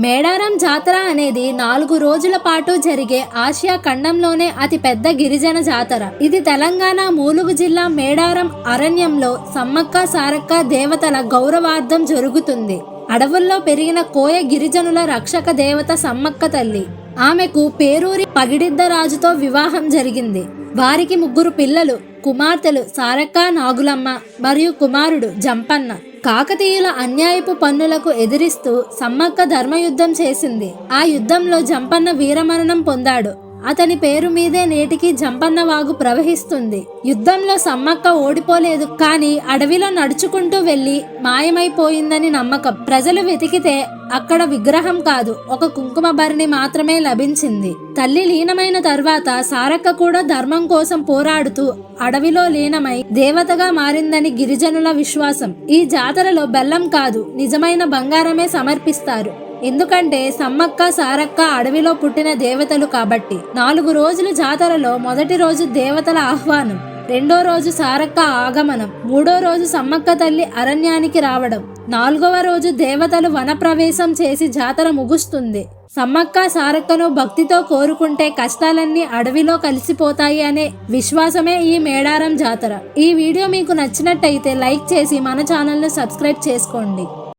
మేడారం జాతర అనేది 4 రోజుల పాటు జరిగే ఆసియా ఖండంలోనే అతి పెద్ద గిరిజన జాతర. ఇది తెలంగాణ ములుగు జిల్లా మేడారం అరణ్యంలో సమ్మక్క సారక్క దేవతల గౌరవార్థం జరుగుతుంది. అడవుల్లో పెరిగిన కోయ గిరిజనుల రక్షక దేవత సమ్మక్క తల్లి. ఆమెకు పేరూరి పగిడిద్ద రాజుతో వివాహం జరిగింది. వారికి 3 పిల్లలు, కుమార్తెలు సారక్క నాగులమ్మ మరియు కుమారుడు జంపన్న. కాకతీయుల అన్యాయపు పన్నులకు ఎదిరిస్తూ సమ్మక్క ధర్మయుద్ధం చేసింది. ఆ యుద్ధంలో జంపన్న వీరమరణం పొందాడు. అతని పేరు మీదే నేటికి జంపన్న వాగు ప్రవహిస్తుంది. యుద్ధంలో సమ్మక్క ఓడిపోలేదు, కానీ అడవిలో నడుచుకుంటూ వెళ్లి మాయమైపోయిందని నమ్మకం. ప్రజలు వెతికితే అక్కడ విగ్రహం కాదు, ఒక కుంకుమ భరణి మాత్రమే లభించింది. తల్లి లీనమైన తర్వాత సారక్క కూడా ధర్మం కోసం పోరాడుతూ అడవిలో లీనమై దేవతగా మారిందని గిరిజనుల విశ్వాసం. ఈ జాతరలో బెల్లం కాదు, నిజమైన బంగారమే సమర్పిస్తారు. ఎందుకంటే సమ్మక్క సారక్క అడవిలో పుట్టిన దేవతలు కాబట్టి. 4 రోజుల జాతరలో మొదటి రోజు దేవతల ఆహ్వానం, రెండో రోజు సారక్క ఆగమనం, మూడో రోజు సమ్మక్క తల్లి అరణ్యానికి రావడం, 4వ రోజు దేవతలు వనప్రవేశం చేసి జాతర ముగుస్తుంది. సమ్మక్క సారక్కను భక్తితో కోరుకుంటే కష్టాలన్నీ అడవిలో కలిసిపోతాయి అనే విశ్వాసమే ఈ మేడారం జాతర. ఈ వీడియో మీకు నచ్చినట్టయితే లైక్ చేసి మన ఛానల్ను సబ్స్క్రైబ్ చేసుకోండి.